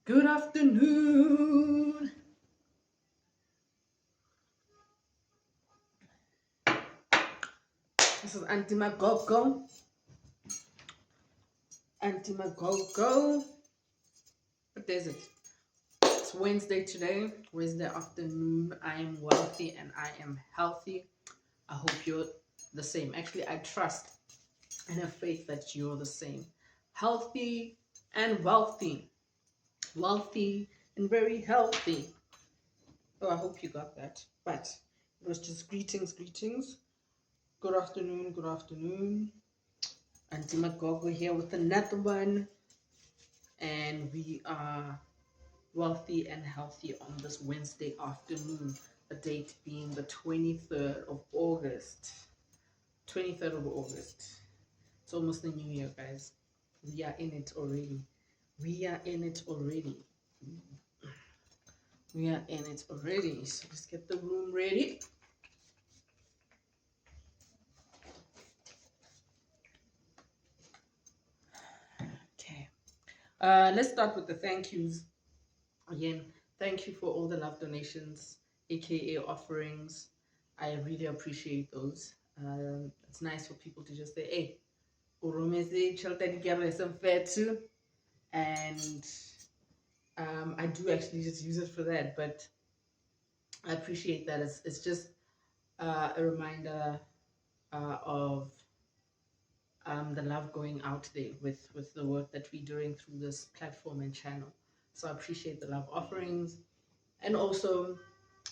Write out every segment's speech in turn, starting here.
Good afternoon. This is Aunty.MaGoGo. Aunty.MaGoGo. What is it? It's Wednesday today, Wednesday afternoon. I am wealthy and I am healthy. I hope you're the same. Actually, I trust and have faith that you're the same. Healthy and wealthy. Wealthy and very healthy. Oh, I hope you got that. But it was just greetings. Good afternoon, good afternoon. Aunty.MaGoGo here with another one, and we are wealthy and healthy on this Wednesday afternoon, the date being the 23rd of August. 23rd of August. It's almost the new year, guys. We are in it already. We are in it already. We are in it already. So let's get the room ready. Okay. Let's start with the thank yous. Again, thank you for all the love donations, aka offerings. I really appreciate those. It's nice for people to just say, hey, urumezi chaltani some fair too. And I do actually just use it for that, but I appreciate that. It's just a reminder of the love going out there with the work that we're doing through this platform and channel. So I appreciate the love offerings. And also,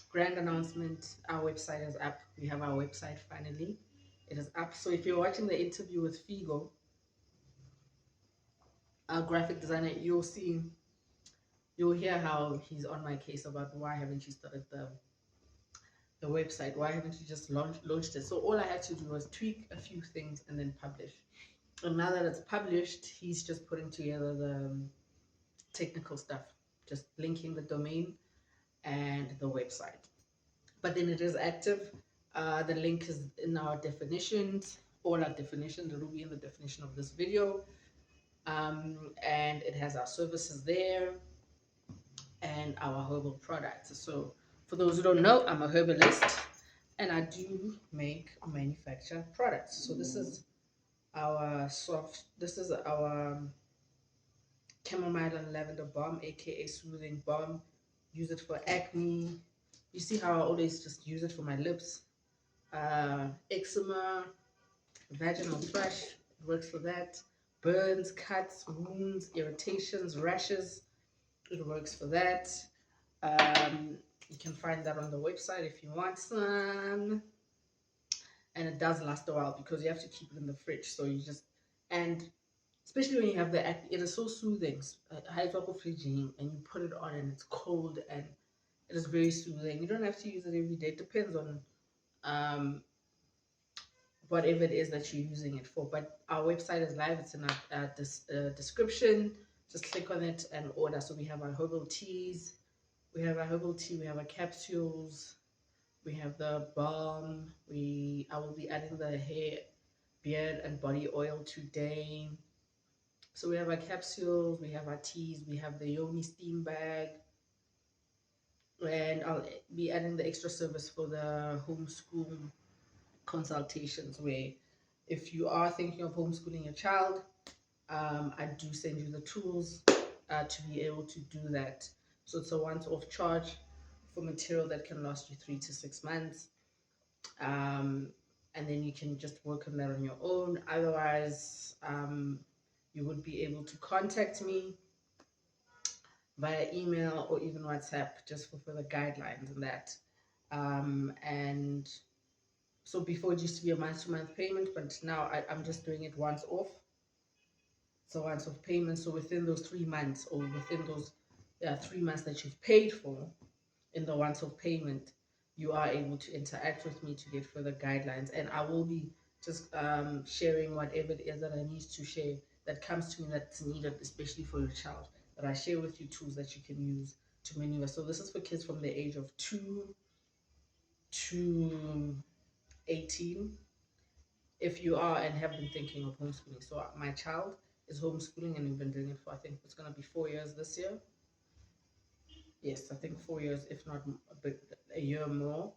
grand announcement, our website is up. We have our website finally. It is up. So if you're watching the interview with Figo, our graphic designer, you'll hear how he's on my case about why haven't you started the website? Why haven't you just launched it? So all I had to do was tweak a few things and then publish. And now that it's published, he's just putting together the technical stuff, just linking the domain and the website. But then it is active. The link is in our definitions, all our definitions. It will be in the definition of this video. And it has our services there and our herbal products. So for those who don't know, I'm a herbalist and I do manufacture products. So this is our chamomile and lavender balm, aka soothing balm. Use it for acne. You see how I always just use it for my lips. Eczema, vaginal thrush, it works for that. Burns, cuts, wounds, irritations, rashes, it works for that. You can find that on the website if you want some. And it does last a while because you have to keep it in the fridge. So you just, and especially when you have the acne, it is so soothing. Hydrocorphlegine, and you put it on and it's cold and it is very soothing. You don't have to use it every day. It depends on whatever it is that you're using it for. But our website is live. It's in our description. Just click on it and order. So we have our herbal teas. We have our herbal tea. We have our capsules. We have the balm. I will be adding the hair, beard, and body oil today. So we have our capsules. We have our teas. We have the Yoni steam bag. And I'll be adding the extra service for the homeschool consultations, where if you are thinking of homeschooling your child, I do send you the tools to be able to do that. So it's a once-off charge for material that can last you 3 to 6 months, and then you can just work on that on your own. Otherwise, you would be able to contact me via email or even WhatsApp just for further guidelines and that. And so before it used to be a month-to-month payment, but now I'm just doing it once off. So once off payment. So within those 3 months, or within those 3 months that you've paid for in the once off payment, you are able to interact with me to get further guidelines. And I will be just sharing whatever it is that I need to share that comes to me that's needed, especially for your child. That I share with you tools that you can use to maneuver. So this is for kids from the age of 2 to 18. If you are and have been thinking of homeschooling. So my child is homeschooling and we've been doing it for, I think it's going to be 4 years this year. yes, I think 4 years, if not a year more.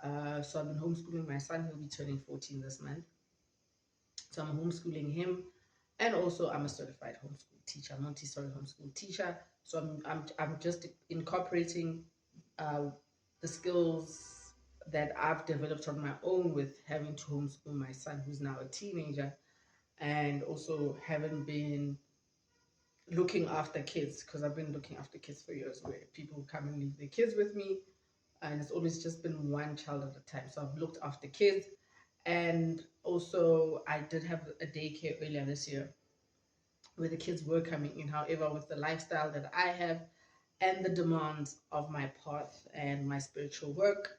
So I've been homeschooling my son. He'll be turning 14 this month. So I'm homeschooling him, and also I'm a certified homeschool teacher, Montessori homeschool teacher. So I'm just incorporating the skills that I've developed on my own with having to homeschool my son, who's now a teenager, and also having been looking after kids, because I've been looking after kids for years, where people come and leave their kids with me, and it's always just been one child at a time. So I've looked after kids, and also I did have a daycare earlier this year where the kids were coming in. However, with the lifestyle that I have and the demands of my path and my spiritual work,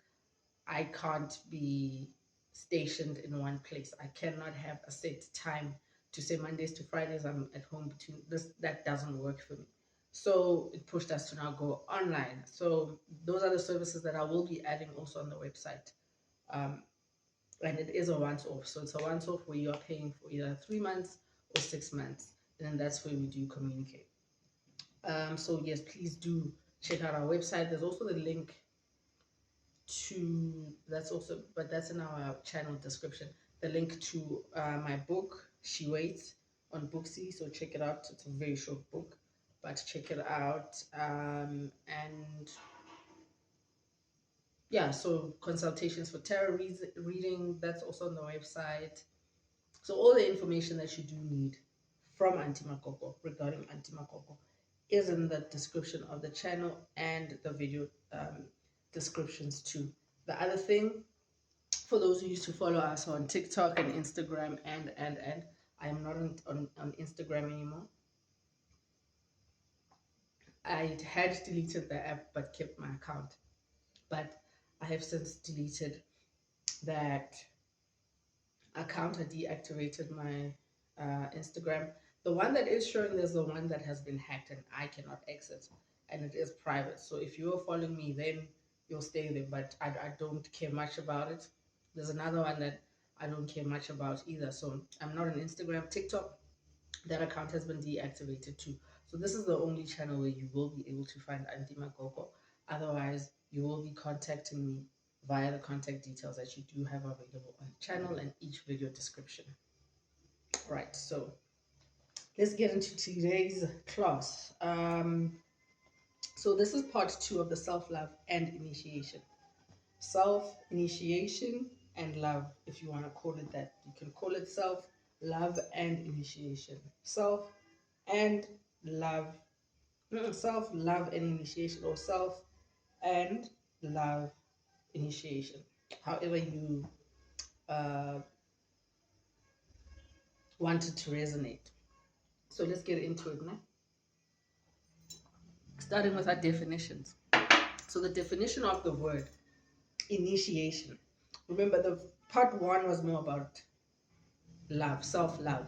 I can't be stationed in one place. I cannot have a set time to say Mondays to Fridays I'm at home between this. That doesn't work for me. So it pushed us to now go online. So those are the services that I will be adding also on the website. And it is a once-off. So it's a once-off where you are paying for either 3 months or 6 months. And then that's where we do communicate. So yes, please do check out our website. There's also the link to, that's also, but that's in our channel description, the link to my book, She Waits, on Booksy. So check it out. It's a very short book, but check it out. And yeah, so consultations for tarot reading, that's also on the website. So all the information that you do need from Aunty.MaGoGo regarding Aunty.MaGoGo is in the description of the channel and the video descriptions too. The other thing, for those who used to follow us on TikTok and Instagram, and I am not on Instagram anymore. I had deleted the app but kept my account. But I have since deleted that account. I deactivated my Instagram. The one that is showing, there's the one that has been hacked and I cannot exit, and it is private. So if you are following me, then you'll stay there, but I don't care much about it. There's another one that I don't care much about either. So I'm not on Instagram. TikTok, that account has been deactivated too. So this is the only channel where you will be able to find Aunty.MaGoGo. Otherwise, you will be contacting me via the contact details that you do have available on the channel and each video description. Right, so let's get into today's class. So this is part 2 of the self-love and initiation. Self-initiation and love, if you want to call it that. You can call it self-love and initiation. Self and love, self-love and initiation, or self and love initiation. However you wanted to resonate. So let's get into it now. Starting with our definitions. So the definition of the word initiation. Remember, the part 1 was more about love, self-love.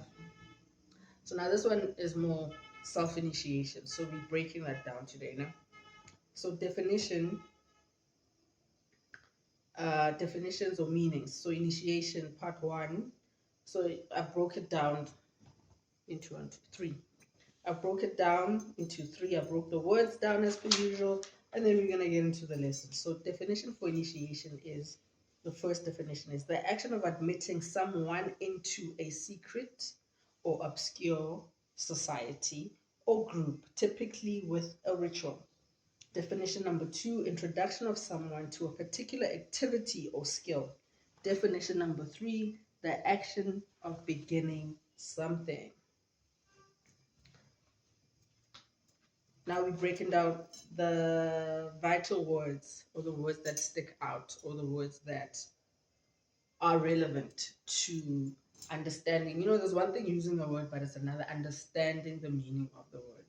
So now this one is more self-initiation. So we're breaking that down today now. So definitions or meanings. So initiation, part 1. So I broke it down into 3. I broke it down into 3. I broke the words down as per usual, and then we're going to get into the lesson. So definition for initiation is, the first definition is the action of admitting someone into a secret or obscure society or group, typically with a ritual. Definition number 2, introduction of someone to a particular activity or skill. Definition number 3, the action of beginning something. Now we're breaking down the vital words, or the words that stick out, or the words that are relevant to understanding. You know, there's one thing using the word, but it's another understanding the meaning of the word.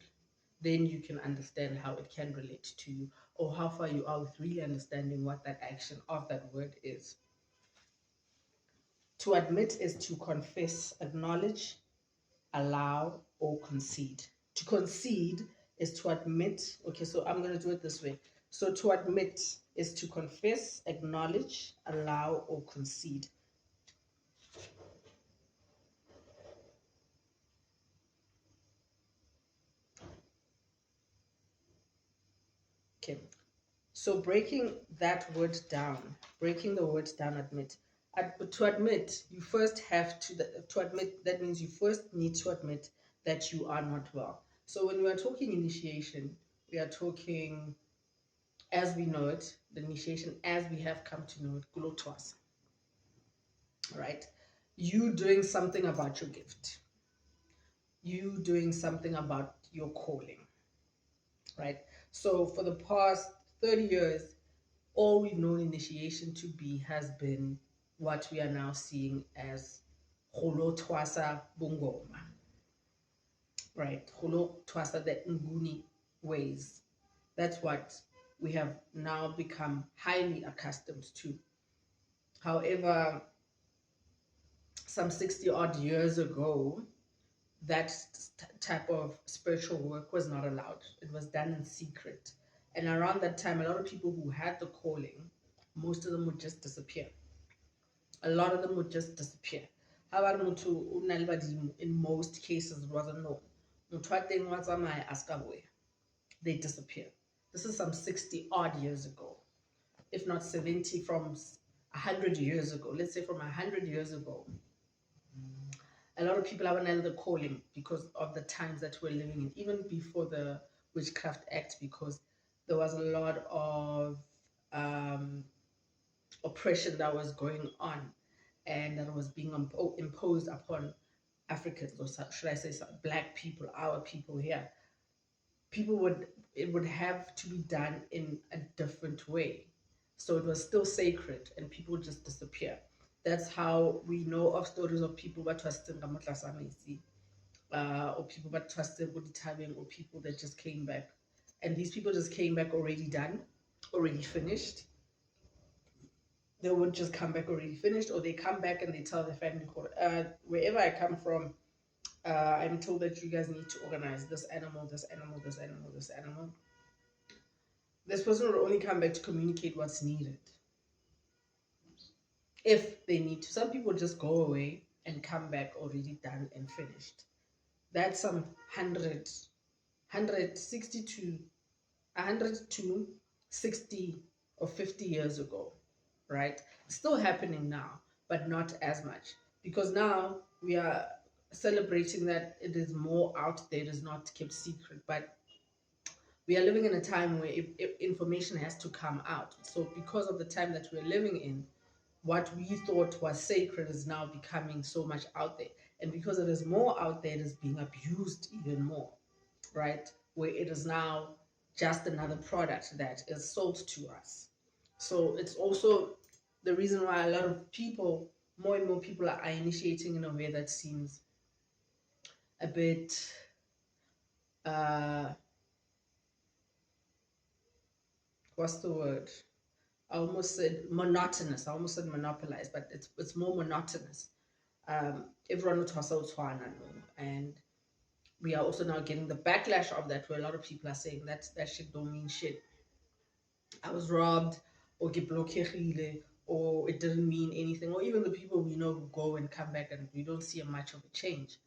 Then you can understand how it can relate to you, or how far you are with really understanding what that action of that word is. To admit is to confess, acknowledge, allow, or concede. To concede is to admit. Okay, so I'm going to do it this way. So to admit is to confess, acknowledge, allow, or concede. Okay. So breaking that word down, breaking the word down, admit. To admit, you first have to admit, that means you first need to admit that you are not well. So when we are talking initiation, we are talking as we know it, the initiation as we have come to know it, kulo twasa, right? You doing something about your gift, you doing something about your calling, right? So for the past 30 years, all we've known initiation to be has been what we are now seeing as Holo Twasa Bungoma, right? Holo Twasa, the Nguni ways. That's what we have now become highly accustomed to. However, some 60 odd years ago, that type of spiritual work was not allowed. It was done in secret. And around that time, a lot of people who had the calling, most of them would just disappear. A lot of them would just disappear. However, in most cases, it wasn't known. They disappear. This is some 60 odd years ago, if not 70, from 100 years ago. Let's say from 100 years ago. A lot of people haven't held the calling because of the times that we're living in, even before the Witchcraft Act, because there was a lot of oppression that was going on and that was being imposed upon Africans, or should I say black people, our people here. It would have to be done in a different way. So it was still sacred and people would just disappear. That's how we know of stories of people that trusted or people that trusted Buditabing, or people that just came back. And these people just came back already done, already finished. They would just come back already finished, or they come back and they tell their family, wherever I come from, I'm told that you guys need to organize this animal, this animal, this animal, this animal. This person will only come back to communicate what's needed, if they need to. Some people just go away and come back already done and finished. That's some 160 to 100 to 60 or 50 years ago, right? Still happening now, but not as much, because now we are celebrating that it is more out there, it is not kept secret. But we are living in a time where if information has to come out. So because of the time that we're living in, what we thought was sacred is now becoming so much out there. And because it is more out there, it is being abused even more, right? Where it is now just another product that is sold to us. So it's also the reason why a lot of people, more and more people, are initiating in a way that seems a bit what's the word? I almost said monotonous. I almost said monopolized, but it's more monotonous. Everyone will toss out and we are also now getting the backlash of that, where a lot of people are saying that shit don't mean shit. I was robbed, or get blocked, or it didn't mean anything, or even the people we know who go and come back and we don't see much of a change.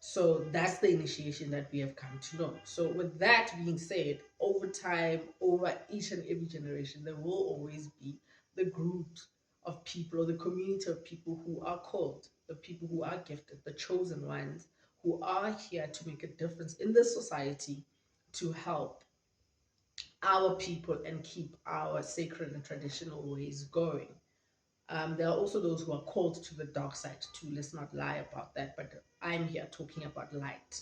So that's the initiation that we have come to know. So with that being said, over time, over each and every generation, there will always be the group of people, or the community of people who are called, the people who are gifted, the chosen ones, who are here to make a difference in this society, to help our people and keep our sacred and traditional ways going. There are also those who are called to the dark side too. Let's not lie about that. But I'm here talking about light.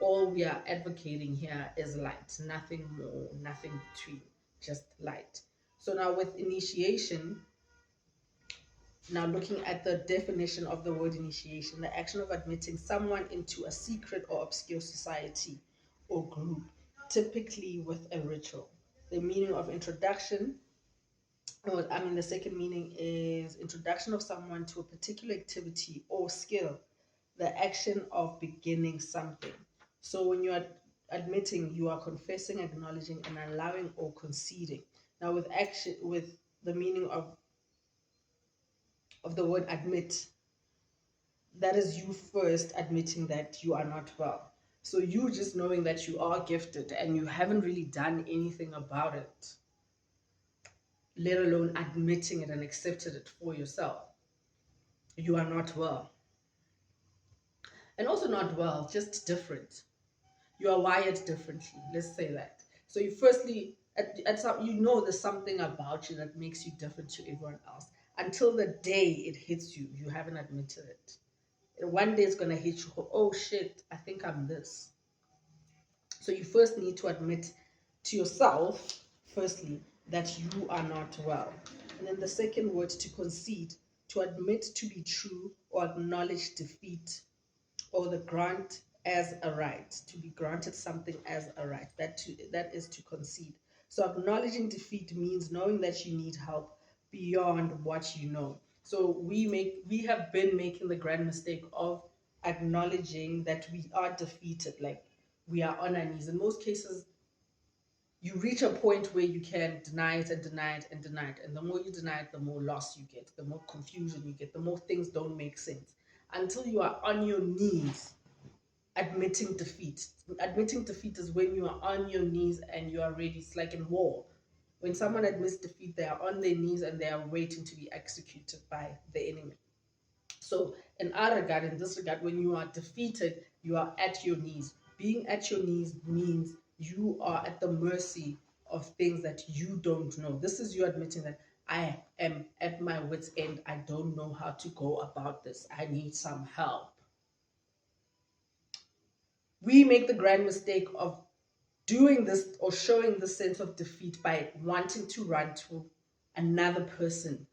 All we are advocating here is light, nothing more, nothing between, just light. So now with initiation, now looking at the definition of the word initiation, the action of admitting someone into a secret or obscure society or group, typically with a ritual. The meaning of introduction, the second meaning is introduction of someone to a particular activity or skill, the action of beginning something. So when you are admitting, you are confessing, acknowledging, and allowing or conceding. Now with the meaning of the word admit, that is you first admitting that you are not well. So you just knowing that you are gifted and you haven't really done anything about it, let alone admitting it and accepted it for yourself, you are not well. And also not well, just different. You are wired differently. Let's say that. So you firstly, at some, you know there's something about you that makes you different to everyone else. Until the day it hits you, you haven't admitted it. And one day it's gonna hit you. Oh shit! I think I'm this. So you first need to admit to yourself, firstly, that you are not well. And then the second word, to concede, to admit to be true or acknowledge defeat or the grant as a right, to be granted something as a right. That is to concede. So acknowledging defeat means knowing that you need help beyond what you know. So we have been making the grand mistake of acknowledging that we are defeated, like we are on our knees. In most cases, you reach a point where you can deny it and deny it and deny it. And the more you deny it, the more loss you get, the more confusion you get, the more things don't make sense. Until you are on your knees admitting defeat. Admitting defeat is when you are on your knees and you are ready. It's like in war. When someone admits defeat, they are on their knees and they are waiting to be executed by the enemy. So in our regard, in this regard, when you are defeated, you are at your knees. Being at your knees means you are at the mercy of things that you don't know. This is you admitting that I am at my wit's end. I don't know how to go about this. I need some help. We make the grand mistake of doing this or showing the sense of defeat by wanting to run to another person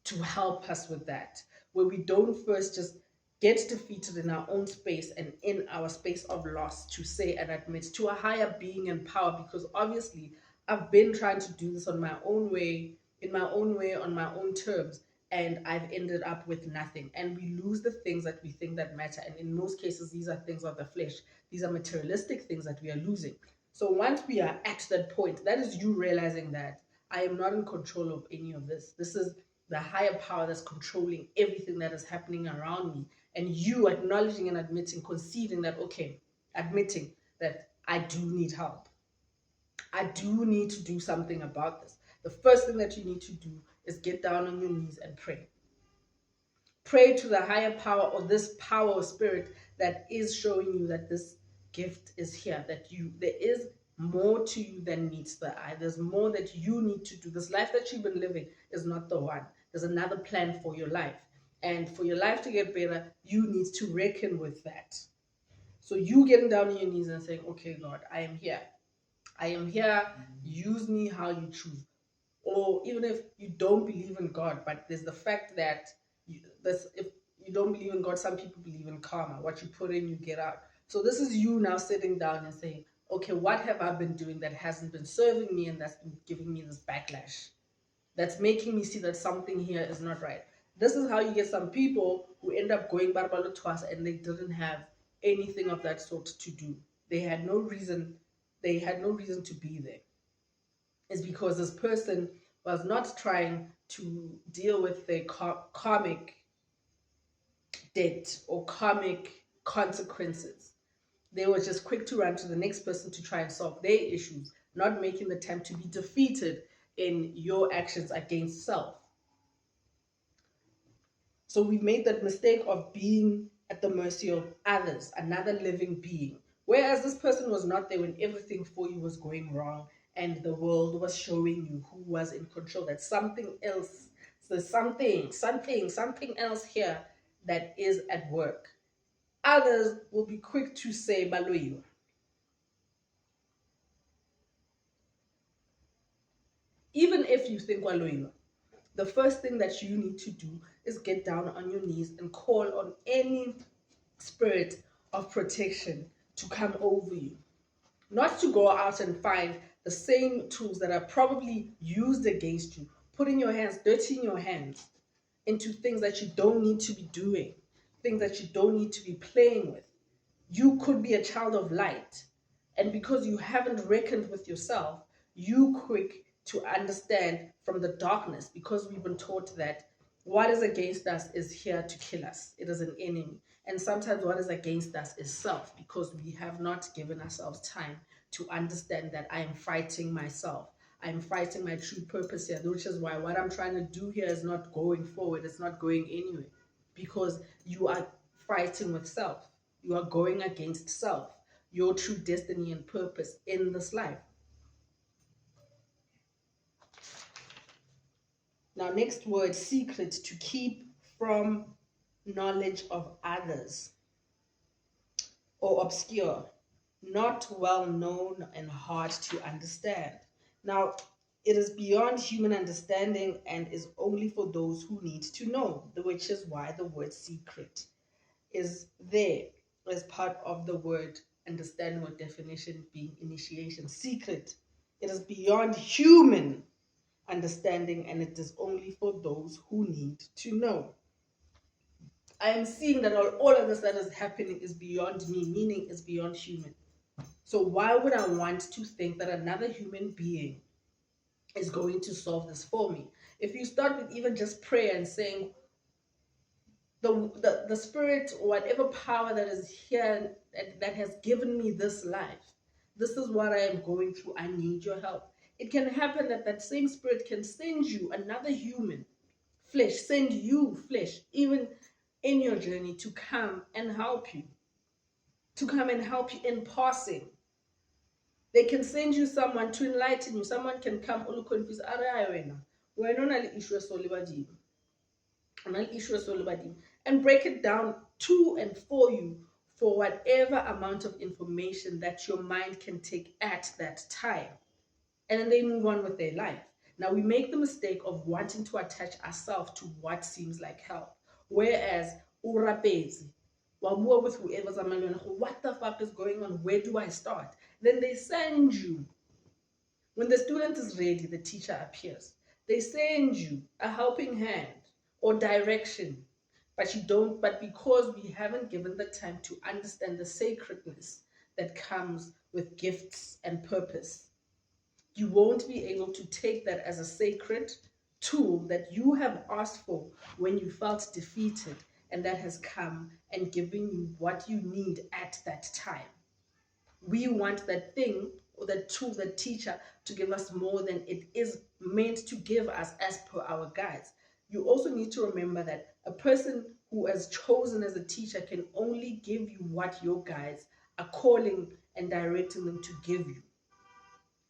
to help us with that, where we don't first just get defeated in our own space and in our space of loss to say and admit to a higher being and power. Because obviously I've been trying to do this on my own way, in my own way, on my own terms, and I've ended up with nothing. And we lose the things that we think that matter. And in most cases, these are things of the flesh. These are materialistic things that we are losing. So once we are at that point, that is you realizing that I am not in control of any of this. This is the higher power that's controlling everything that is happening around me. And you acknowledging and admitting, conceding that, okay, admitting that I do need help. I do need to do something about this. The first thing that you need to do is get down on your knees and pray. Pray to the higher power or this power or spirit that is showing you that this gift is here, that there is more to you than meets the eye. There's more that you need to do. This life that you've been living is not the one. There's another plan for your life. And for your life to get better, you need to reckon with that. So you getting down on your knees and saying, okay, God, I am here. I am here. Use me how you choose. Or even if you don't believe in God, but there's the fact that if you don't believe in God, some people believe in karma. What you put in, you get out. So this is you now sitting down and saying, okay, what have I been doing that hasn't been serving me and that's been giving me this backlash? That's making me see that something here is not right. This is how you get some people who end up going barbalo twice and they didn't have anything of that sort to do. They had no reason. They had no reason to be there. It's because this person was not trying to deal with their karmic debt or karmic consequences. They were just quick to run to the next person to try and solve their issues, not making the time to be defeated in your actions against self. So we've made that mistake of being at the mercy of others, another living being. Whereas this person was not there when everything for you was going wrong and the world was showing you who was in control. That something else, so something else here that is at work. Others will be quick to say, Baloiwa. Even if you think Waloiwa, the first thing that you need to do is get down on your knees and call on any spirit of protection to come over you. Not to go out and find the same tools that are probably used against you, putting your hands, dirtying your hands into things that you don't need to be doing, things that you don't need to be playing with. You could be a child of light. And because you haven't reckoned with yourself, you quick to understand from the darkness, because we've been taught that what is against us is here to kill us. It is an enemy. And sometimes what is against us is self, because we have not given ourselves time to understand that I am fighting myself. I'm fighting my true purpose here, which is why what I'm trying to do here is not going forward. It's not going anywhere, because you are fighting with self. You are going against self, your true destiny and purpose in this life. Now, next word, secret, to keep from knowledge of others, or obscure, not well known and hard to understand. Now, it is beyond human understanding and is only for those who need to know, which is why the word secret is there as part of the word understanding or definition being initiation. Secret, it is beyond human understanding and it is only for those who need to know. I am seeing that all of this that is happening is beyond me, meaning it's beyond human. So why would I want to think that another human being is going to solve this for me? If you start with even just prayer and saying, the spirit, whatever power that is here that has given me this life, this is what I am going through, I need your help. It can happen that that same spirit can send you another human flesh, send you flesh, even in your journey, to come and help you, in passing. They can send you someone to enlighten you. Someone can come, confuse, and break it down to and for you, for whatever amount of information that your mind can take at that time. And then they move on with their life. Now, we make the mistake of wanting to attach ourselves to what seems like help. Whereas, urapezi, wabua with whoever's what the fuck is going on? Where do I start? Then they send you. When the student is ready, the teacher appears. They send you a helping hand or direction, but you don't. But because we haven't given the time to understand the sacredness that comes with gifts and purpose, you won't be able to take that as a sacred tool that you have asked for when you felt defeated, and that has come and given you what you need at that time. We want that thing or that tool, that teacher, to give us more than it is meant to give us as per our guides. You also need to remember that a person who is chosen as a teacher can only give you what your guides are calling and directing them to give you.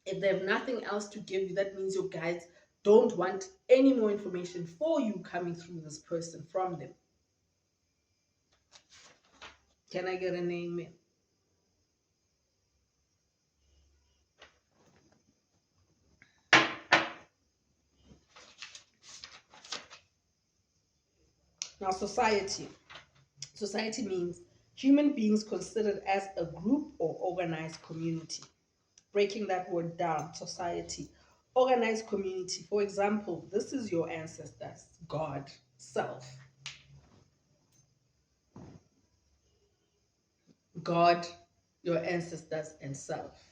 If they have nothing else to give you, that means your guides don't want any more information for you coming through this person from them. Can I get an amen? Now, society. Society means human beings considered as a group or organized community. Breaking that word down, society, organized community. For example, this is your ancestors, God, self. God, your ancestors, and self.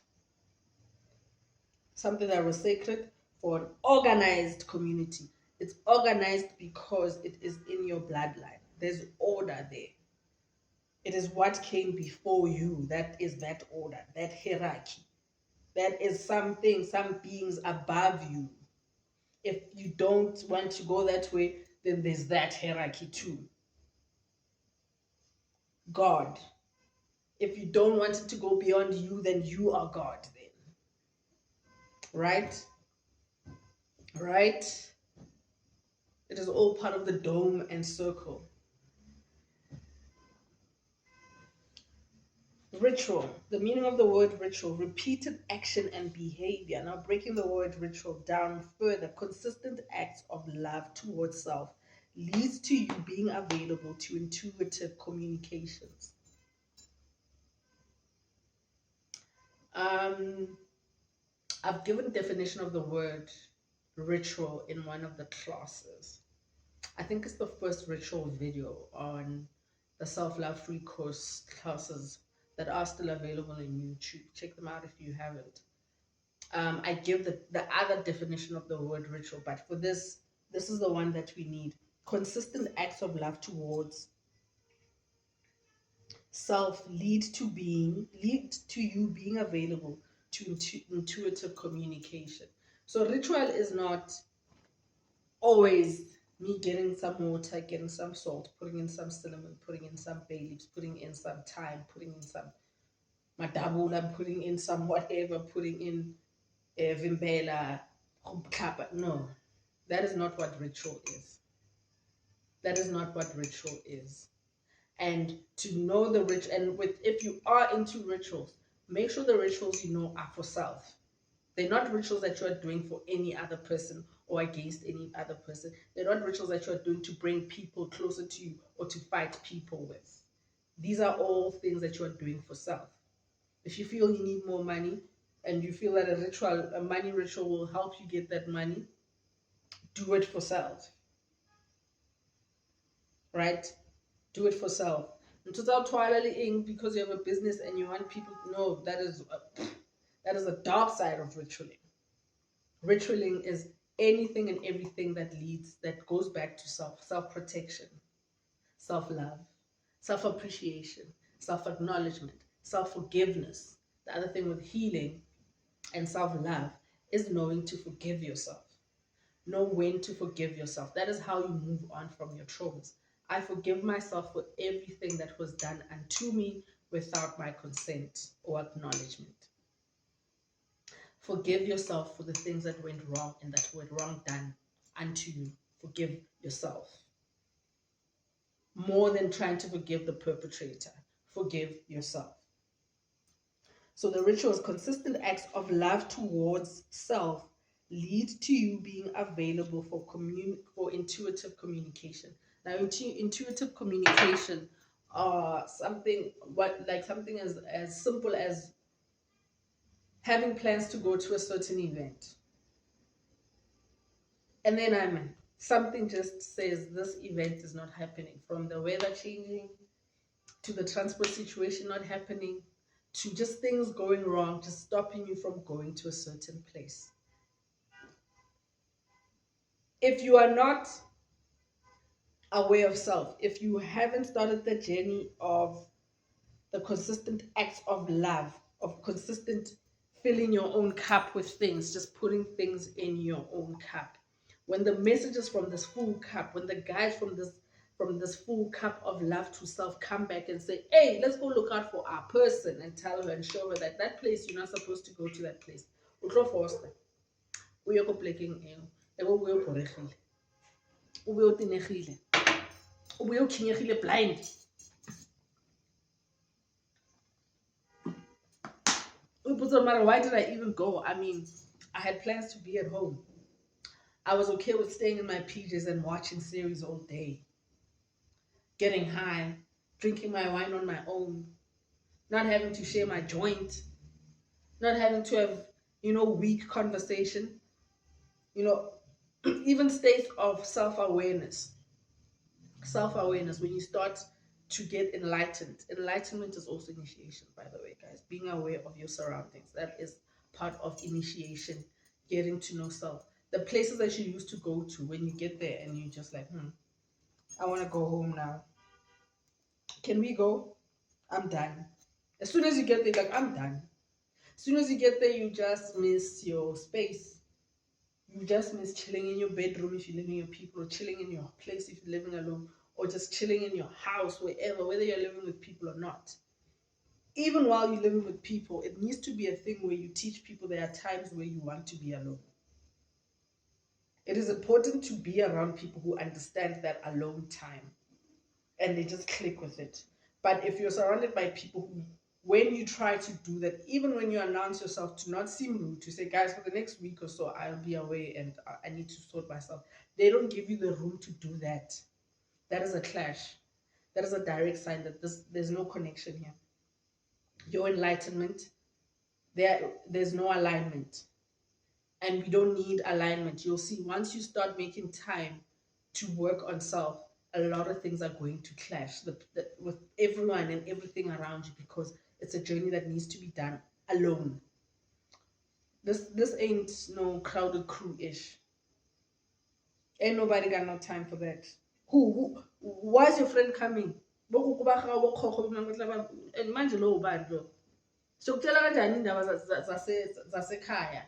Something that was sacred for an organized community. It's organized because it is in your bloodline. There's order there. It is what came before you. That is that order, that hierarchy. That is something, some beings above you. If you don't want to go that way, then there's that hierarchy too. God. If you don't want it to go beyond you, then you are God then. Right? Right? It is all part of the dome and circle. Ritual. The meaning of the word ritual, repeated action and behavior. Now, breaking the word ritual down further, consistent acts of love towards self leads to you being available to intuitive communications. I've given definition of the word ritual in one of the classes. I think it's the first ritual video on the self-love free course classes that are still available on YouTube. Check them out if you haven't. I give the other definition of the word ritual, but for this is the one that we need. Consistent acts of love towards self lead to you being available to intuitive communication. So ritual is not always me getting some water, getting some salt, putting in some cinnamon, putting in some bay leaves, putting in some thyme, putting in some madabula, putting in some whatever, putting in vimbela, kappa. No, that is not what ritual is. That is not what ritual is. And to know the and with if you are into rituals, make sure the rituals you know are for self. They're not rituals that you are doing for any other person or against any other person. They're not rituals that you are doing to bring people closer to you or to fight people with. These are all things that you are doing for self. If you feel you need more money and you feel that a money ritual will help you get that money, do it for self. Right? Do it for self. Because you have a business and you want people to know that is a dark side of ritualing. Ritualing is anything and everything that goes back to self-protection, self-love, self-appreciation, self-acknowledgement, self-forgiveness. The other thing with healing and self-love is knowing to forgive yourself. Know when to forgive yourself. That is how you move on from your traumas. I forgive myself for everything that was done unto me without my consent or acknowledgement. Forgive yourself for the things that went wrong and that were wrong done unto you. Forgive yourself. More than trying to forgive the perpetrator, forgive yourself. So the rituals, consistent acts of love towards self, lead to you being available for intuitive communication. Now, intuitive communication something as simple as having plans to go to a certain event, and then something just says this event is not happening, from the weather changing to the transport situation not happening to just things going wrong, just stopping you from going to a certain place. If you are not aware of self, if you haven't started the journey of the consistent acts of love, of consistent filling your own cup with things, just putting things in your own cup, when the messages from this full cup, when the guys from this full cup of love to self come back and say, hey, let's go look out for our person, and tell her and show her that place, you're not supposed to go to that place. Blind. Why did I even go? I mean, I had plans to be at home. I was okay with staying in my PJs and watching series all day, getting high, drinking my wine on my own, not having to share my joint, not having to have, weak conversation, even states of self-awareness. Self-awareness, when you start to get enlightened. Enlightenment is also initiation, by the way, guys. Being aware of your surroundings. That is part of initiation, getting to know self. The places that you used to go to, when you get there and you're just like, I want to go home now. Can we go? I'm done. As soon as you get there, like, I'm done. As soon as you get there, you just miss your space. You just miss chilling in your bedroom if you're living with people, or chilling in your place if you're living alone, or just chilling in your house, wherever, whether you're living with people or not. Even while you're living with people, it needs to be a thing where you teach people there are times where you want to be alone. It is important to be around people who understand that alone time and they just click with it. But if you're surrounded by people who, when you try to do that, even when you announce yourself, to not seem rude, to say, guys, for the next week or so, I'll be away and I need to sort myself. They don't give you the room to do that. That is a clash. That is a direct sign that there's no connection here. Your enlightenment, there's no alignment. And we don't need alignment. You'll see, once you start making time to work on self, a lot of things are going to clash with everyone and everything around you, because it's a journey that needs to be done alone. This ain't no crowded crew-ish. Ain't nobody got no time for that. Why is your friend coming? And manje lo ubani lo sokutshela kanjani indaba zasekhaya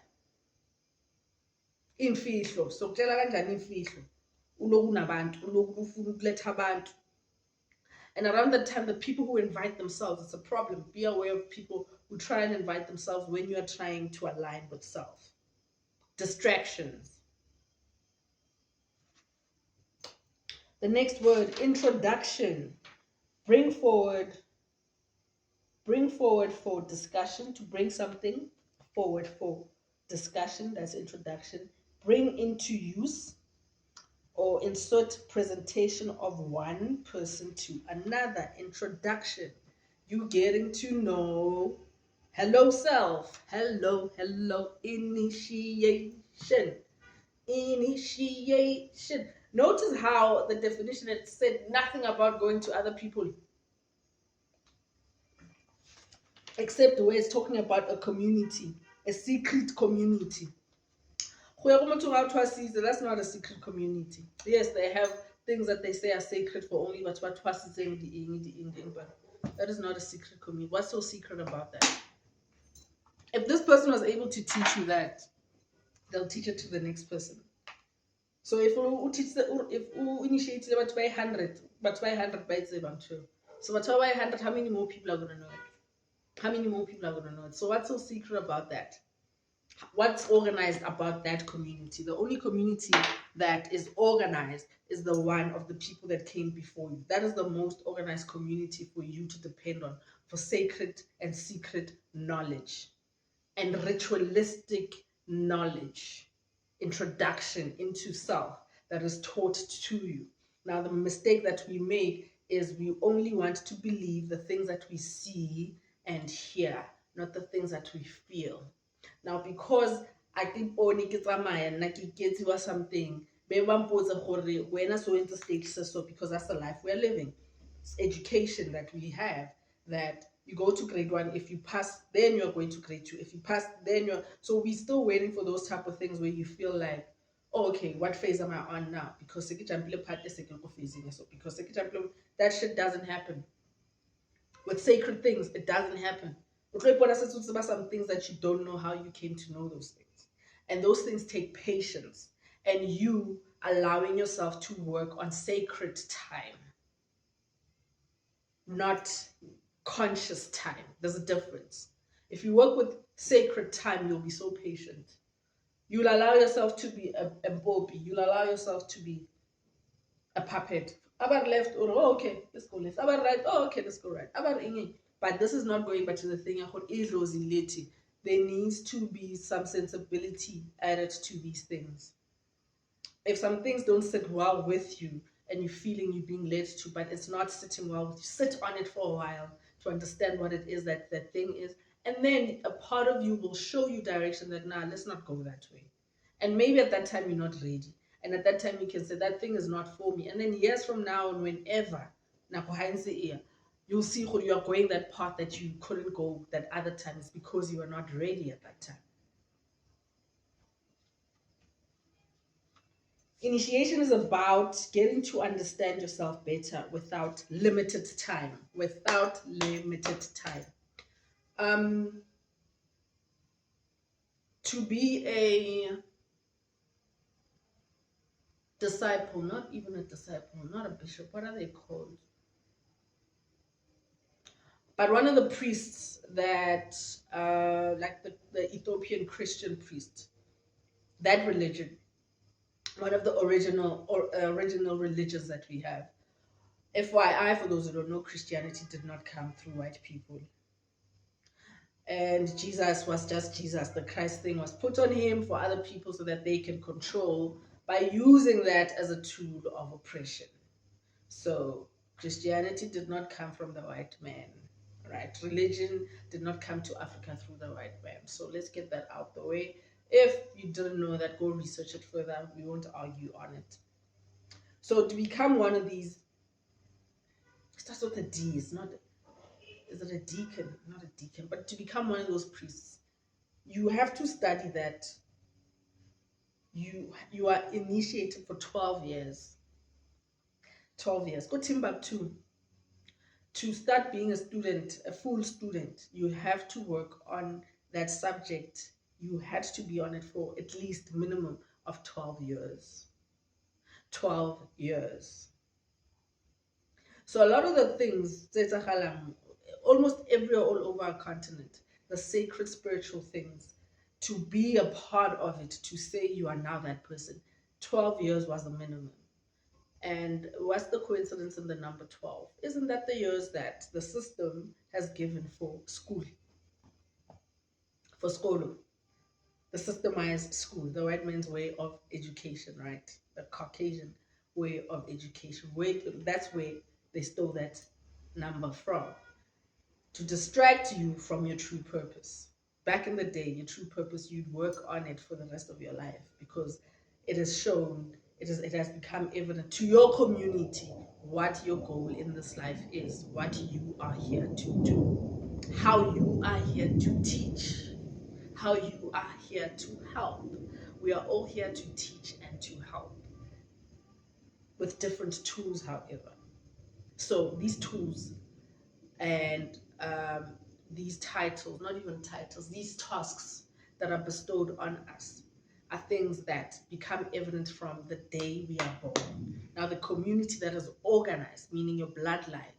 imfihlo sokutshela kanjani imfihlo uloku nabantu uloku ufuna ukuletha abantu. And around that time, the people who invite themselves, it's a problem. Be aware of people who try and invite themselves when you are trying to align with self. Distractions. The next word, introduction. Bring forward for discussion, to bring something forward for discussion, that's introduction. Bring into use or insert presentation of one person to another. Introduction. You getting to know. Hello self. Hello. Initiation. Notice how the definition had said nothing about going to other people, except where it's talking about a community, a secret community. That's not a secret community. Yes, they have things that they say are sacred for only but what was saying the Indian, but that is not a secret community. What's so secret about that? If this person was able to teach you that, they'll teach it to the next person. So if you teach if you initiate about 100, but 100 by 7 so but 100, how many more people are gonna know it? How many more people are gonna know it? So what's so secret about that? What's organized about that community? The only community that is organized is the one of the people that came before you. That is the most organized community for you to depend on for sacred and secret knowledge and ritualistic knowledge, introduction into self that is taught to you. Now, the mistake that we make is we only want to believe the things that we see and hear, not the things that we feel. Now, because I keep on get something, we're so into status, so because that's the life we're living. It's education that we have, that you go to grade 1, if you pass, then you're going to grade 2. If you pass, then you're so we're still waiting for those type of things where you feel like, oh, okay, what phase am I on now? Because that shit doesn't happen. With sacred things, it doesn't happen. Some things that you don't know how you came to know those things. And those things take patience and you allowing yourself to work on sacred time, not conscious time. There's a difference. If you work with sacred time, you'll be so patient. You'll allow yourself to be a mpopi. You'll allow yourself to be a puppet. About left, oh, okay, let's go left. About right, oh, okay, let's go right. About but this is not going back to the thing. There needs to be some sensibility added to these things. If some things don't sit well with you and you're feeling you're being led to, but it's not sitting well with you, sit on it for a while to understand what it is that that thing is. And then a part of you will show you direction that, nah, let's not go that way. And maybe at that time you're not ready. And at that time you can say, that thing is not for me. And then years from now and whenever, you'll see you are going that path that you couldn't go that other time. It's because you are not ready at that time. Initiation is about getting to understand yourself better without limited time. To be a disciple, not even a disciple, not a bishop, what are they called? But one of the priests that, like the Ethiopian Christian priest, that religion, one of the original religions that we have. FYI, for those who don't know, Christianity did not come through white people. And Jesus was just Jesus. The Christ thing was put on him for other people so that they can control by using that as a tool of oppression. So Christianity did not come from the white man, right? Religion did not come to Africa through the white man. So let's get that out the way. If you didn't know that, go research it further. We won't argue on it. So to become one of these, it starts with a D. It's not, is it a deacon? Not a deacon, but to become one of those priests, you have to study that. You are initiated for 12 years. 12 years. Go Timbuktu. To start being a student, a full student, you have to work on that subject. You had to be on it for at least minimum of 12 years. 12 years. So a lot of the things, almost everywhere all over our continent, the sacred spiritual things, to be a part of it, to say you are now that person, 12 years was the minimum. And what's the coincidence in the number 12? Isn't that the years that the system has given for school? For school, the systemized school, the white man's way of education, right? The Caucasian way of education. That's where they stole that number from. To distract you from your true purpose. Back in the day, your true purpose, you'd work on it for the rest of your life because it is shown, it has become evident to your community what your goal in this life is, what you are here to do, how you are here to teach, how you are here to help. We are all here to teach and to help with different tools, however. So these tools and these titles, not even titles, these tasks that are bestowed on us are things that become evident from the day we are born. Now, the community that is organized, meaning your bloodline,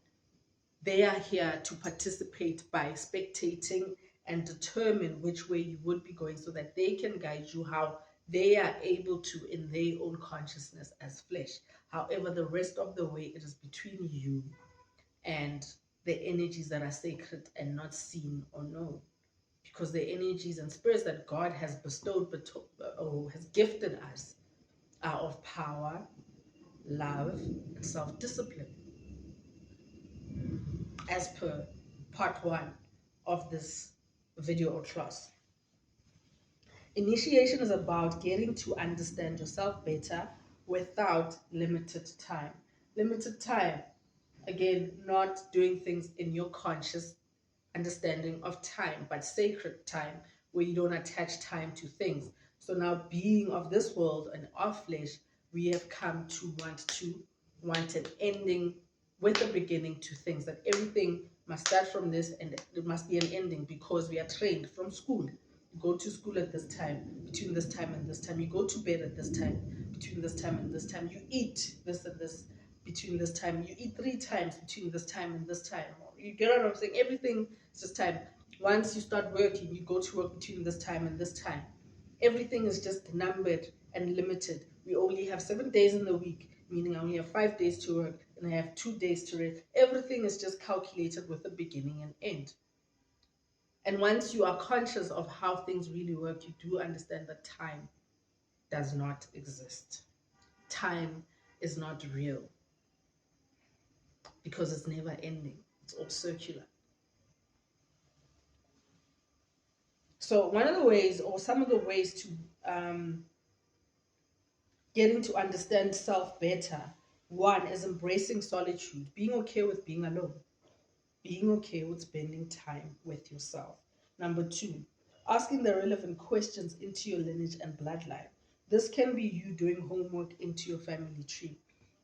they are here to participate by spectating and determine which way you would be going so that they can guide you how they are able to in their own consciousness as flesh. However, the rest of the way, it is between you and the energies that are sacred and not seen or known. Because the energies and spirits that God has bestowed or has gifted us are of power, love, and self-discipline. As per part 1 of this video or class. Initiation is about getting to understand yourself better without limited time. Limited time, again, not doing things in your conscious understanding of time, but sacred time where you don't attach time to things. So now, being of this world and of flesh, we have come to want an ending with a beginning to things, that everything must start from this and it must be an ending, because we are trained from school. You go to school at this time, between this time and this time. You go to bed at this time, between this time and this time. You eat this and this between this time. You eat 3 times between this time and this time. You get what I'm saying? Everything is just time. Once you start working, you go to work between this time and this time. Everything is just numbered and limited. We only have 7 days in the week, meaning I only have 5 days to work and I have 2 days to rest. Everything is just calculated with a beginning and end. And once you are conscious of how things really work, you do understand that time does not exist. Time is not real because it's never ending. It's all circular. So one of the ways, or some of the ways to getting to understand self better, one is embracing solitude, being okay with being alone, being okay with spending time with yourself. Number 2, asking the relevant questions into your lineage and bloodline. This can be you doing homework into your family tree.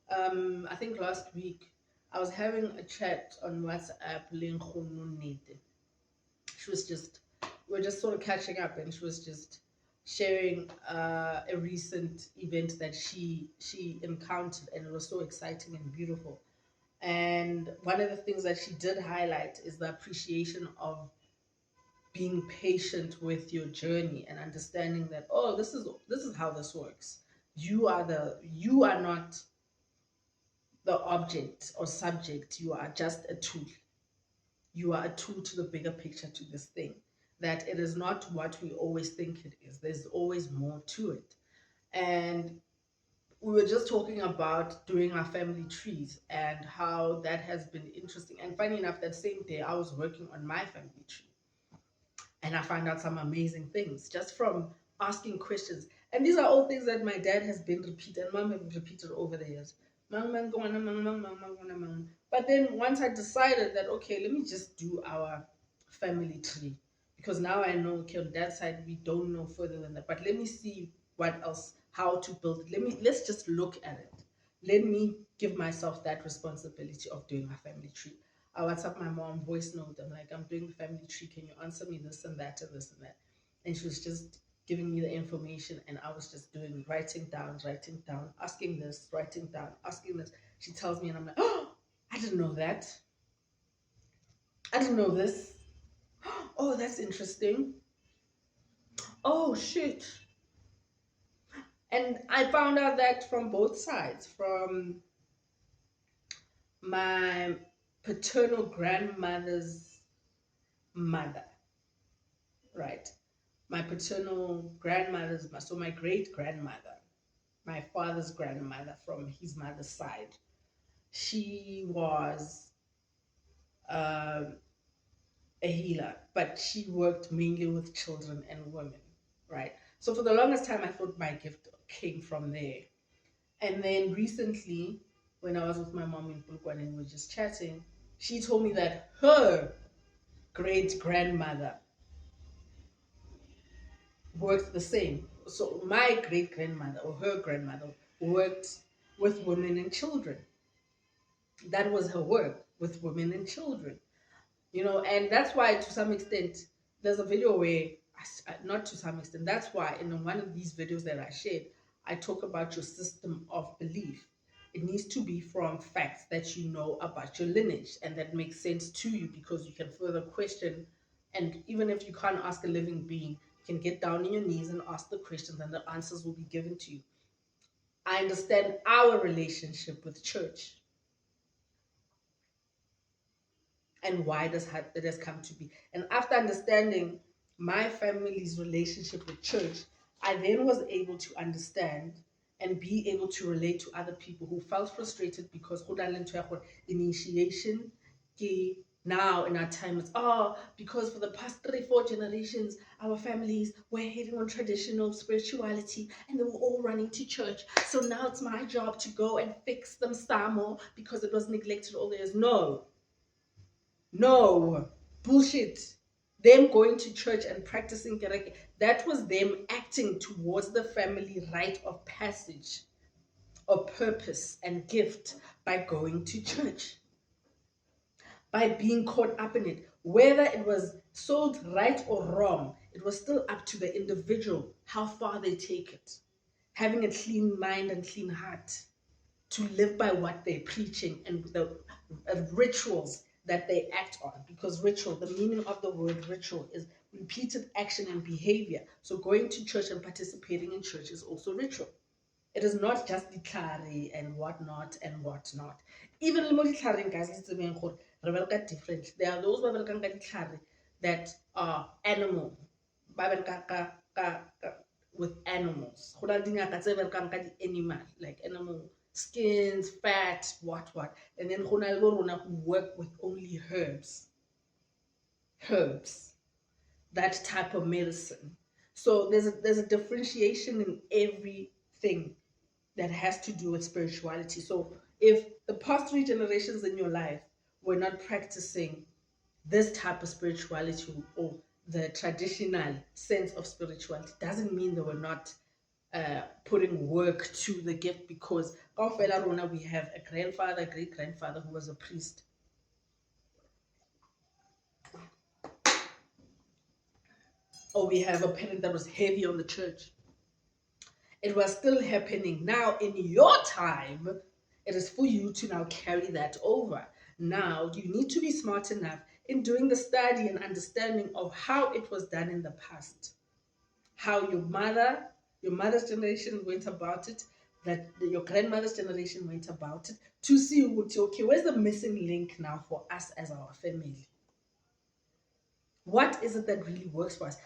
I think last week I was having a chat on WhatsApp. She was just, we're just sort of catching up, and she was just sharing a recent event that she encountered, and it was so exciting and beautiful. And one of the things that she did highlight is the appreciation of being patient with your journey and understanding that, oh, this is how this works. You are not the object or subject. You are just a tool. You are a tool to the bigger picture, to this thing. That it is not what we always think it is. There's always more to it. And we were just talking about doing our family trees and how that has been interesting. And funny enough, that same day I was working on my family tree. And I found out some amazing things just from asking questions. And these are all things that my dad has been repeating, and mom have repeated over the years. Mang, mang, go on, mang, mang, mang, mang, mang, mang. But then once I decided that, okay, let me just do our family tree. Because now I know, okay, on that side, we don't know further than that. But let me see what else, how to build it. Let's just look at it. Let me give myself that responsibility of doing a family tree. I WhatsApp my mom, voice note. I'm like, I'm doing the family tree. Can you answer me this and that and this and that? And she was just giving me the information, and I was just writing down, asking this, writing down, asking this. She tells me, and I'm like, oh, I didn't know that. I didn't know this. Oh, that's interesting. Oh, shit. And I found out that from both sides, from my paternal grandmother's mother, right? My paternal grandmother's, so my great grandmother, my father's grandmother from his mother's side, she was um, a healer, but she worked mainly with children and women, right? So for the longest time, I thought my gift came from there. And then recently, when I was with my mom in Pulkwan and we were just chatting, she told me that her great grandmother worked the same. So my great grandmother or her grandmother worked with women and children. That was her work, with women and children. And that's why, to some extent, there's a video where, not to some extent, that's why in one of these videos that I shared, I talk about your system of belief. It needs to be from facts that you know about your lineage and that makes sense to you, because you can further question. And even if you can't ask a living being, you can get down on your knees and ask the questions, and the answers will be given to you. I understand our relationship with church and why it has come to be. And after understanding my family's relationship with church, I then was able to understand and be able to relate to other people who felt frustrated because initiation now in our time it's because for the past 3-4 generations our families were hating on traditional spirituality and they were all running to church, so now it's my job to go and fix them samo because it was neglected all the years. No, bullshit. Them going to church and practicing kereke, that was them acting towards the family rite of passage or purpose and gift by going to church, by being caught up in it. Whether it was sold right or wrong, it was still up to the individual how far they take it. Having a clean mind and clean heart to live by what they're preaching and the rituals that they act on. Because ritual, the meaning of the word ritual is repeated action and behavior. So going to church and participating in church is also ritual. It is not just ditlhare and whatnot and whatnot. Even mo ditlhareng, guys, different. There are those that are animal, with animals. Animal, like animal skins, fat, what. And then who work with only herbs. That type of medicine. So there's a differentiation in everything that has to do with spirituality. So if the past 3 generations in your life were not practicing this type of spirituality or the traditional sense of spirituality, doesn't mean they were not putting work to the gift, because we have a grandfather, great grandfather who was a priest. Or we have a parent that was heavy on the church. It was still happening. Now, in your time, it is for you to now carry that over. Now, you need to be smart enough in doing the study and understanding of how it was done in the past. How your mother's generation went about it, that your grandmother's generation went about it, to see, okay, where's the missing link now for us as our family? What is it that really works for us?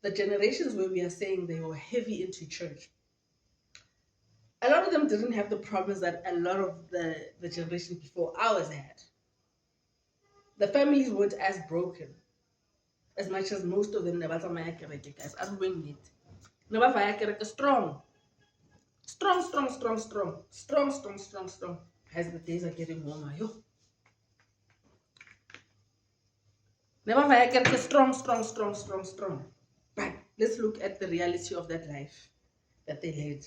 The generations where we are saying they were heavy into church, a lot of them didn't have the problems that a lot of the generation before ours had. The families weren't as broken as much as most of them. Guys, I'm doing it. Strong. As the days are getting warmer, strong. But let's look at the reality of that life that they led.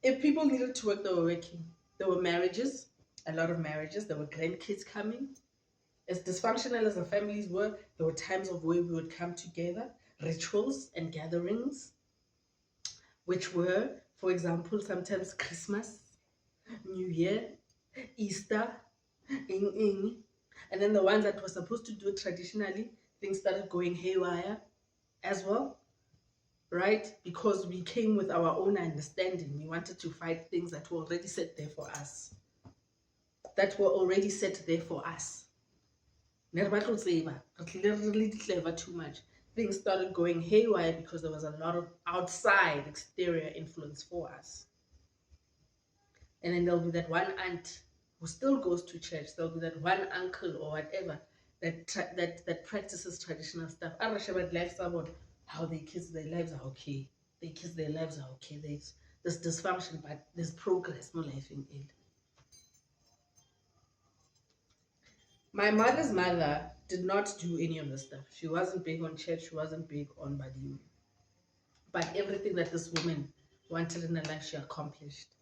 If people needed to work, they were working. There were marriages, a lot of marriages. There were grandkids coming. As dysfunctional as the families were, there were times of where we would come together, rituals and gatherings, which were, for example, sometimes Christmas, New Year, Easter, ing. And then the ones that were supposed to do it traditionally, things started going haywire as well, right? Because we came with our own understanding. We wanted to fight things that were already set there for us. Never really clever too much. Things started going haywire because there was a lot of outside exterior influence for us. And then there'll be that one aunt who still goes to church. There'll be that one uncle or whatever that practices traditional stuff. How their lives are okay. Their lives are okay. There's dysfunction, but there's progress, no life in it. My mother's mother did not do any of this stuff. She wasn't big on church. She wasn't big on badim. But everything that this woman wanted in her life, she accomplished.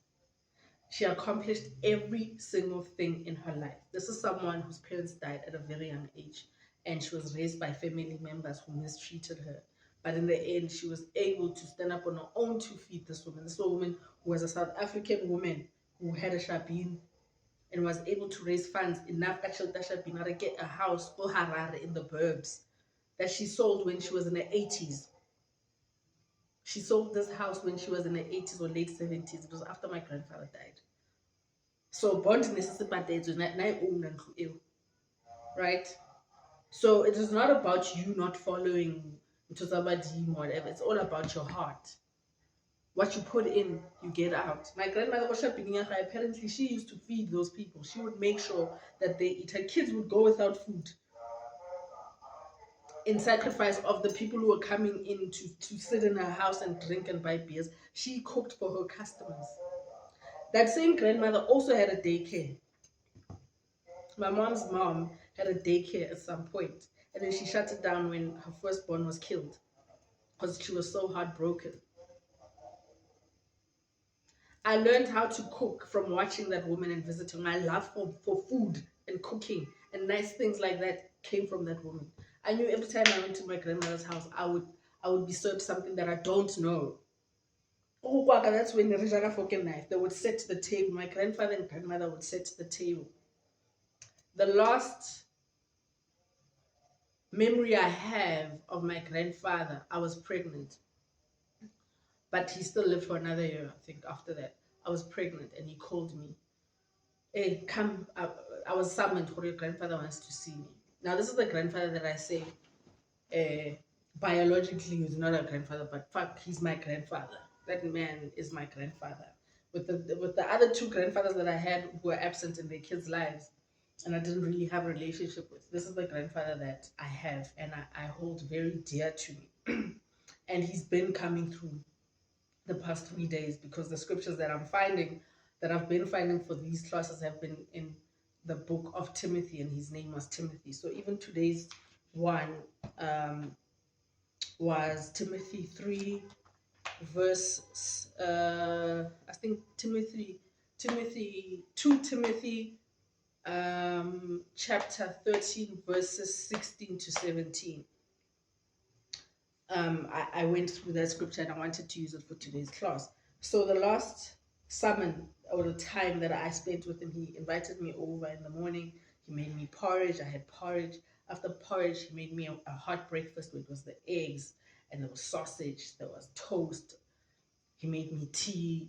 She accomplished every single thing in her life. This is someone whose parents died at a very young age, and she was raised by family members who mistreated her. But in the end, she was able to stand up on her own 2 feet. This woman who was a South African woman who had a shabin and was able to raise funds enough to get a house for Harare in the burbs that she sold when she was in the 80s. She sold this house when she was in the 80s or late 70s. It was after my grandfather died. So bond necessitates right? So it is not about you not following into somebody or whatever. It's all about your heart. What you put in, you get out. My grandmother was shopping. Apparently, she used to feed those people. She would make sure that they eat. Her kids would go without food in sacrifice of the people who were coming in to sit in her house and drink and buy beers. She cooked for her customers. That same grandmother also had a daycare. My mom's mom had a daycare at some point, and then she shut it down when her firstborn was killed because she was so heartbroken. I learned how to cook from watching that woman and visiting. My love for food and cooking and nice things like that came from that woman. I knew every time I went to my grandmother's house, I would be served something that I don't know. Oh, that's when the Rijaga fork knife. They would set the table. My grandfather and grandmother would set the table. The last memory I have of my grandfather, I was pregnant. But he still lived for another year, I think, after that. I was pregnant and he called me. Hey, come. I was summoned for your grandfather wants to see me. Now, this is the grandfather that I say biologically he's not a grandfather, but fuck, he's my grandfather. That man is my grandfather. With the other 2 grandfathers that I had who were absent in their kids' lives, and I didn't really have a relationship with. This is the grandfather that I have and I hold very dear to me. And he's been coming through the past 3 days because the scriptures that I've been finding for these classes have been in the book of Timothy, and his name was Timothy. So even today's one was Timothy 3 verse I think Timothy 2 Timothy chapter 13 verses 16 to 17. I went through that scripture and I wanted to use it for today's class. So the last summon or the time that I spent with him, he invited me over in the morning. He made me porridge. I had porridge. After porridge, he made me a hot breakfast, which was the eggs, and there was sausage, there was toast. He made me tea.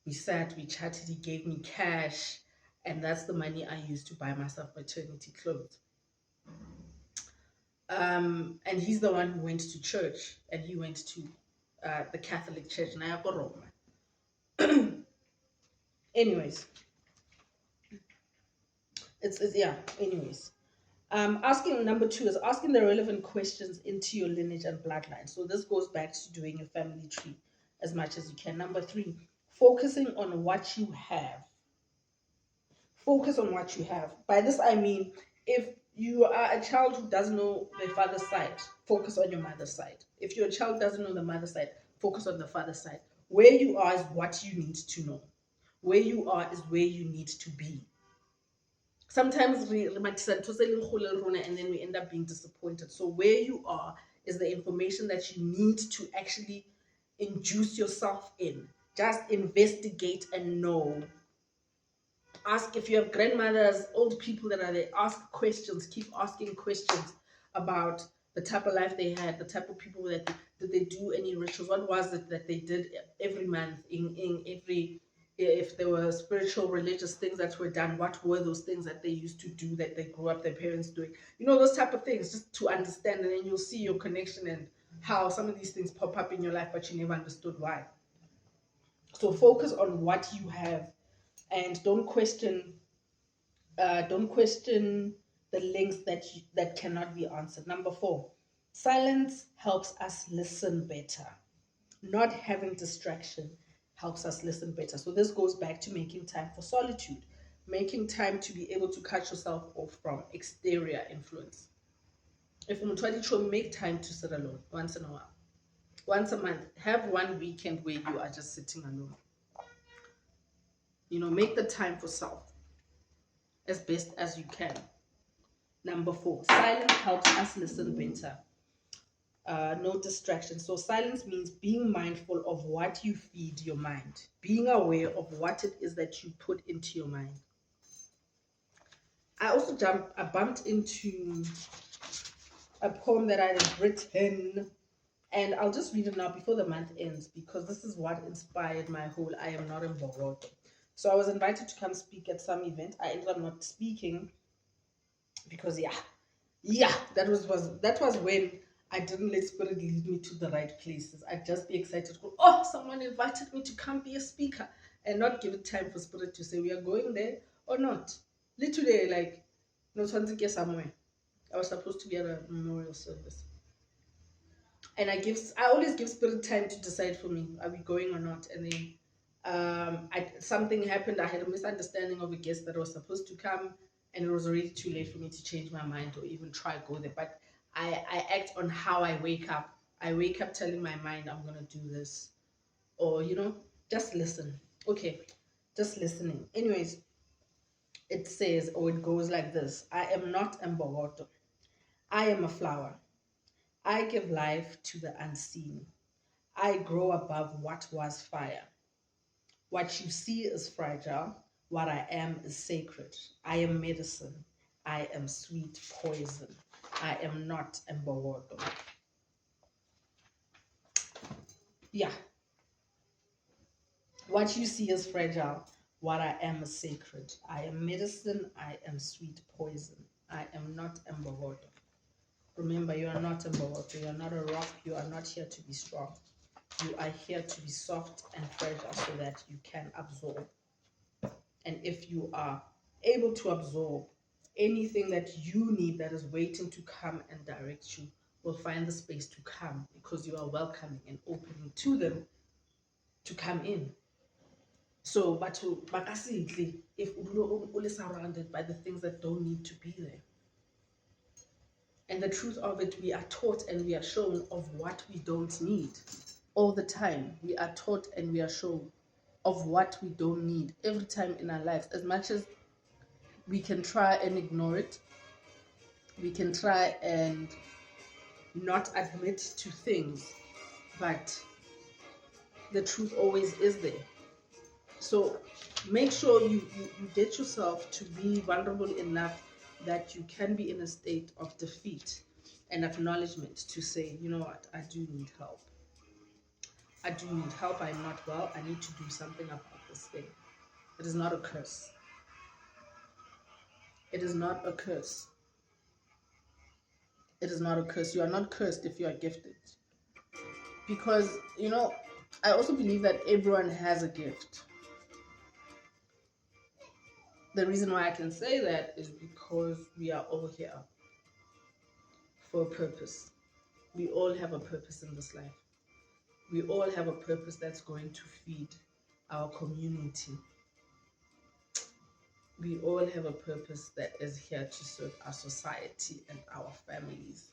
We sat, we chatted, he gave me cash, and that's the money I used to buy myself maternity clothes. And he's the one who went to church, and he went to the Catholic Church. Anyways, anyways. Asking number 2 is asking the relevant questions into your lineage and bloodline. So this goes back to doing your family tree as much as you can. Number 3, focusing on what you have. Focus on what you have. By this I mean, if you are a child who doesn't know the father's side, focus on your mother's side. If your child doesn't know the mother's side, focus on the father's side. Where you are is what you need to know. Where you are is where you need to be. Sometimes we and then we end up being disappointed. So where you are is the information that you need to actually induce yourself in. Just investigate and know. Ask if you have grandmothers, old people that are there. Ask questions. Keep asking questions about the type of life they had, the type of people that did they do any rituals? What was it that they did every month in every if there were spiritual religious things that were done, what were those things that they used to do that they grew up their parents doing, those type of things, just to understand, and then you'll see your connection and how some of these things pop up in your life but you never understood why. So focus on what you have, and don't question the links that cannot be answered. Number 4, silence helps us listen better. Not having distraction helps us listen better. So this goes back to making time for solitude, making time to be able to cut yourself off from exterior influence. If you make time to sit alone once in a while, once a month, have one weekend where you are just sitting alone. Make the time for self as best as you can. Number 4, silence helps us listen better. No distraction. So silence means being mindful of what you feed your mind, being aware of what it is that you put into your mind. I also bumped into a poem that I had written, and I'll just read it now before the month ends, because this is what inspired my whole I am not in Bogota. So I was invited to come speak at some event. I ended up not speaking because that was when I didn't let spirit lead me to the right places. I'd just be excited to go, oh, someone invited me to come be a speaker, and not give it time for spirit to say we are going there or not. Literally, like, something get somewhere. I was supposed to be at a memorial service. And I always give spirit time to decide for me, are we going or not? And then something happened. I had a misunderstanding of a guest that was supposed to come, and it was already too late for me to change my mind or even try go there. But I act on how I wake up. I wake up telling my mind I'm gonna do this, or just listen. Okay, just listening. Anyways, it says, or it goes like this: I am not Mbogoto. I am a flower. I give life to the unseen. I grow above what was fire. What you see is fragile. What I am is sacred. I am medicine. I am sweet poison. I am not Mbogoto. Yeah. What you see is fragile. What I am is sacred. I am medicine. I am sweet poison. I am not Mbogoto. Remember, you are not Mbogoto. You are not a rock. You are not here to be strong. You are here to be soft and fragile so that you can absorb. And if you are able to absorb, anything that you need that is waiting to come and direct you will find the space to come, because you are welcoming and opening to them to come in. So, but to if you're surrounded by the things that don't need to be there. And the truth of it, we are taught and we are shown of what we don't need. All the time, we are taught and we are shown of what we don't need every time in our lives. As much as we can try and ignore it, we can try and not admit to things, but the truth always is there. So make sure you get yourself to be vulnerable enough that you can be in a state of defeat and acknowledgement to say, you know what, I do need help. I do need help. I'm not well. I need to do something about this thing. It is not a curse. It is not a curse. It is not a curse. You are not cursed if you are gifted. Because, I also believe that everyone has a gift. The reason why I can say that is because we are all here for a purpose. We all have a purpose in this life. We all have a purpose that's going to feed our community. We all have a purpose that is here to serve our society and our families.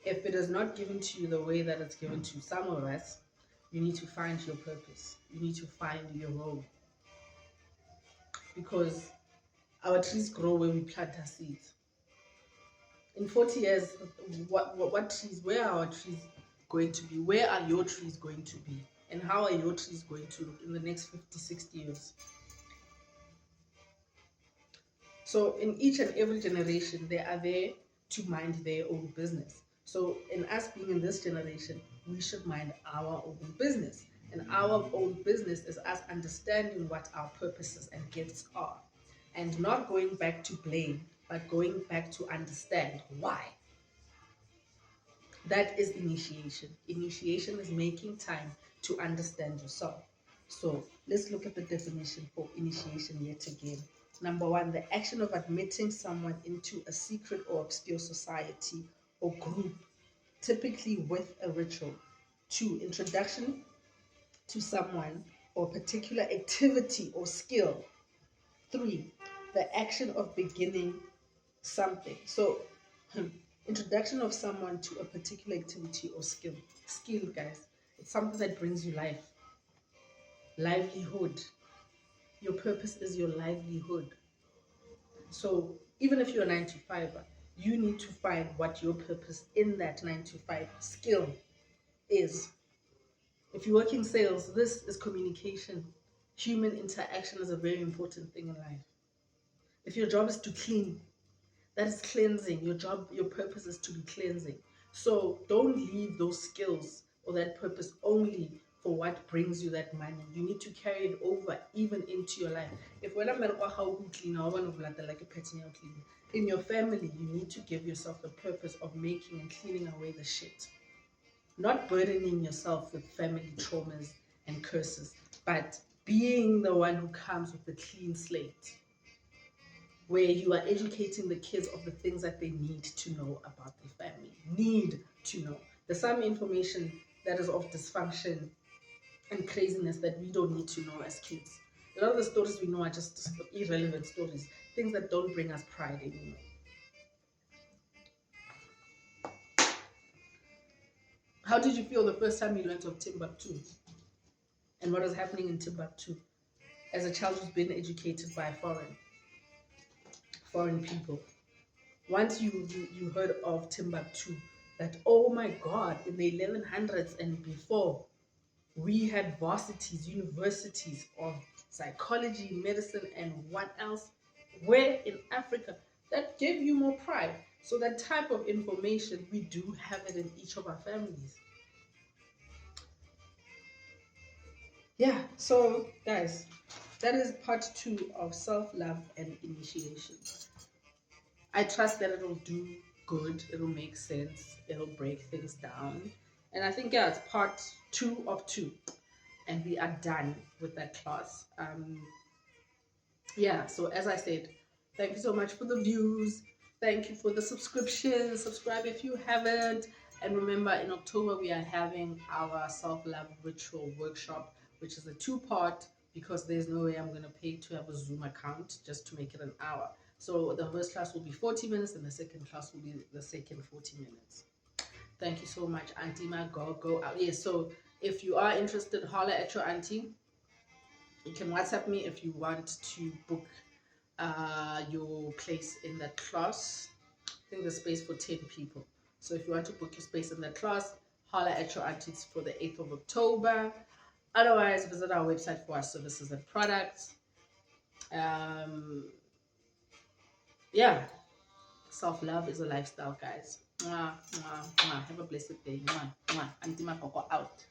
If it is not given to you the way that it's given to some of us, you need to find your purpose. You need to find your role. Because Our trees grow when we plant our seeds. In 40 years, what trees, where are our trees going to be? Where are your trees going to be? And how are your trees going to look in the next 50, 60 years? So in each and every generation, they are there to mind their own business. So in us being in this generation, we should mind our own business. And our own business is us understanding what our purposes and gifts are. And not going back to blame, but going back to understand why. That is initiation. Initiation is making time to understand yourself. So let's look at the definition for initiation yet again. Number one, the action of admitting someone into a secret or obscure society or group, typically with a ritual. Two, introduction to someone or particular activity or skill. Three, the action of beginning something. So, introduction of someone to a particular activity or skill. Skill, guys, it's something that brings you life, livelihood. Your purpose is your livelihood. So, even if you're a 9 to 5, you need to find what your purpose in that 9 to 5 skill is. If you work in sales, this is communication. Human interaction is a very important thing in life. If your job is to clean, that is cleansing. Your job, your purpose is to be cleansing. So don't leave those skills or that purpose only for what brings you that money. You need to carry it over even into your life. If when I'm clean, in your family, you need to give yourself the purpose of making and cleaning away the shit. Not burdening yourself with family traumas and curses, but being the one who comes with a clean slate, where you are educating the kids of the things that they need to know about their family. Need to know. There's some information that is of dysfunction and craziness that we don't need to know as kids. A lot of the stories we know are just irrelevant stories, things that don't bring us pride anymore. How did you feel the first time you learned of Timbuktu? And what was happening in Timbuktu? As a child who's been educated by foreign people. Once you heard of Timbuktu, that, oh my God, in the 1100s and before, we had varsities, universities of psychology, medicine, and what else? Where in Africa? That gave you more pride. So that type of information, we do have it in each of our families. Yeah, so guys, that is part 2 of self-love and initiation. I trust that it'll do good, it'll make sense, it'll break things down. And I think, yeah, it's part 2 of 2. And we are done with that class. Yeah, so as I said, thank you so much for the views. Thank you for the subscription. Subscribe if you haven't. And remember, in October, we are having our self-love ritual workshop, which is a 2-part, because there's no way I'm going to pay to have a Zoom account just to make it an hour. So the first class will be 40 minutes and the second class will be the second 40 minutes. Thank you so much, Aunty.MaGoGo. Yes, so if you are interested, holler at your auntie. You can WhatsApp me if you want to book your place in that class. I think there's space for 10 people. So if you want to book your space in that class, holler at your aunties for the 8th of October. Otherwise, visit our website for our services and products. Yeah, self-love is a lifestyle, guys. Mwah, mwah, mwah. Have a blessed day. Mwah, mwah. Aunty.MaGoGo out.